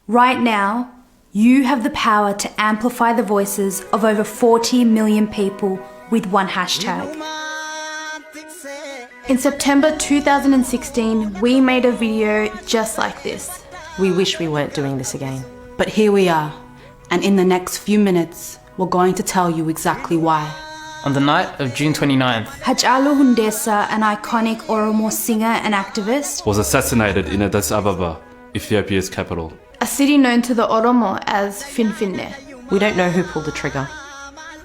Right now, you have the power to amplify the voices of over 40 million people with one hashtag. In September 2016, we made a video just like this. We wish we weren't doing this again. But here we are, and in the next few minutes, we're going to tell you exactly why. On the night of June 29th, Hachalu Hundessa, an iconic Oromo singer and activist, was assassinated in Addis Ababa, Ethiopia's capital. a city known to the Oromo as Finfinne. We don't know who pulled the trigger,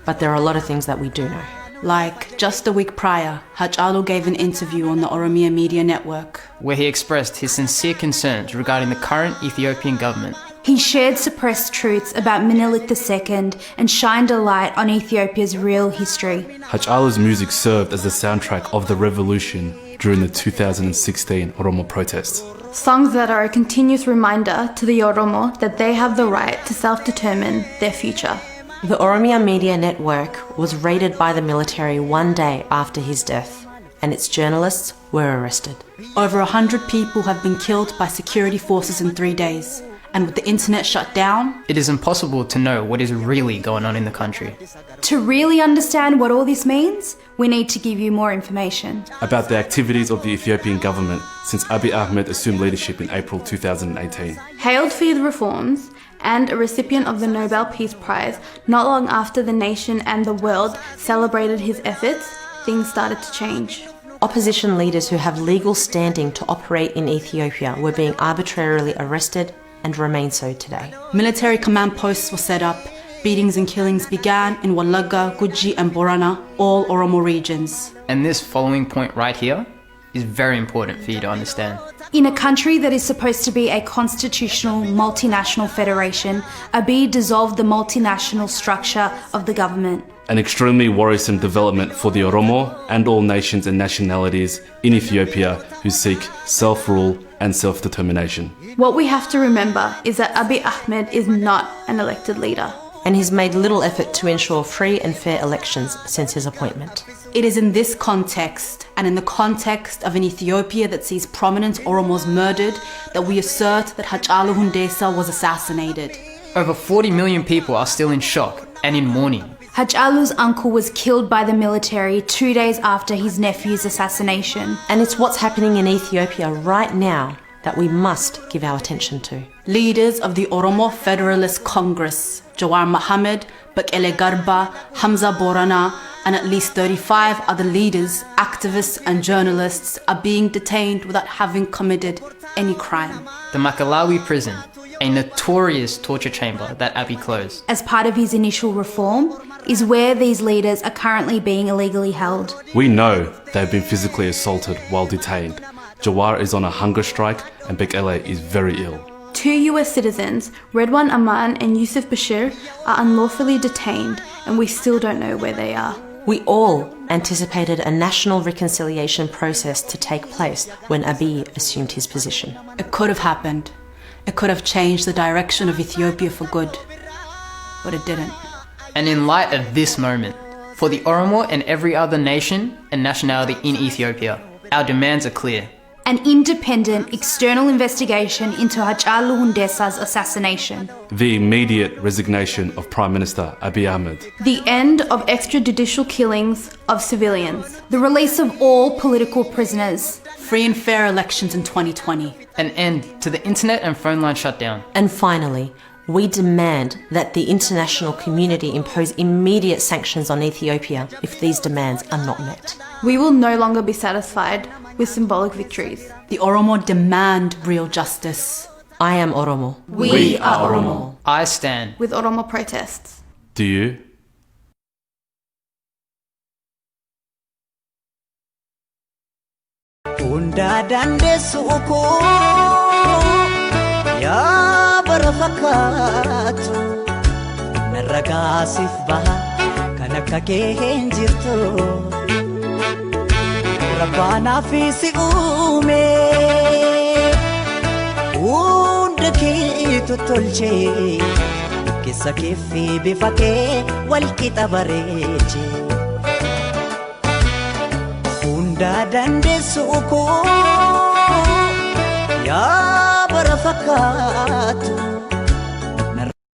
but there are a lot of things that we do know. Like, just a week prior, Hachalu gave an interview on the Oromia Media Network. where he expressed his sincere concerns regarding the current Ethiopian government. He shared suppressed truths about Menelik II and shined a light on Ethiopia's real history. Hachalu's music served as the soundtrack of the revolution during the 2016 Oromo protests. Songs that are a continuous reminder to the Oromo that they have the right to self-determine their future. The Oromia Media Network was raided by the military one day after his death, and its journalists were arrested. Over 100 people have been killed by security forces in 3 days, and with the internet shut down, It is impossible to know what is really going on in the country. To really understand what all this means, we need to give you more information. About the activities of the Ethiopian government since Abiy Ahmed assumed leadership in April 2018. Hailed for his reforms and a recipient of the Nobel Peace Prize, not long after the nation and the world celebrated his efforts, things started to change. opposition leaders who have legal standing to operate in Ethiopia were being arbitrarily arrested and remain so today. Military command posts were set up. Beatings and killings began in Walaga, Guji and Borana, all Oromo regions. And this following point right here is very important for you to understand. In a country that is supposed to be a constitutional multinational federation, Abiy dissolved the multinational structure of the government. An extremely worrisome development for the Oromo and all nations and nationalities in Ethiopia who seek self-rule and self-determination. What we have to remember is that Abiy Ahmed is not an elected leader. And he's made little effort to ensure free and fair elections since his appointment. It is in this context, and in the context of an Ethiopia that sees prominent Oromos murdered, that we assert that Hachalu Hundessa was assassinated. Over 40 million people are still in shock and in mourning. Hachalu's uncle was killed by the military 2 days after his nephew's assassination. And it's what's happening in Ethiopia right now that we must give our attention to. Leaders of the Oromo Federalist Congress, Jawar Mohammed, Bekele Garba, Hamza Borana, and at least 35 other leaders, activists and journalists are being detained without having committed any crime. The Makalawi prison, a notorious torture chamber that Abiy closed. As part of his initial reform, is where these leaders are currently being illegally held. We know they've been physically assaulted while detained. Jawar is on a hunger strike and Bekele is very ill. 2 US citizens, Redwan Aman and Yusuf Bashir, are unlawfully detained and we still don't know where they are. We all anticipated a national reconciliation process to take place when Abiy assumed his position. It could have happened. It could have changed the direction of Ethiopia for good, but it didn't. And in light of this moment, for the Oromo and every other nation and nationality in Ethiopia, our demands are clear. An independent external investigation into Hachalu Hundessa's assassination. The immediate resignation of Prime Minister Abiy Ahmed. The end of extrajudicial killings of civilians. The release of all political prisoners. Free and fair elections in 2020. An end to the internet and phone line shutdown. And finally, we demand that the international community impose immediate sanctions on Ethiopia if these demands are not met. We will no longer be satisfied with symbolic victories. The Oromo demand real justice. I am Oromo. We are Oromo. I stand With Oromo protests. Do you? Hunda dandeessu koo yaa bara fakkaatu narra gaasiif baha kan akka kee hin jirtu rabbaanaa fi si uume hunda keetu tolchee keessa kee fi bifa kee wal qixa bareeche. dandeessu koo yaa bara fakkaatu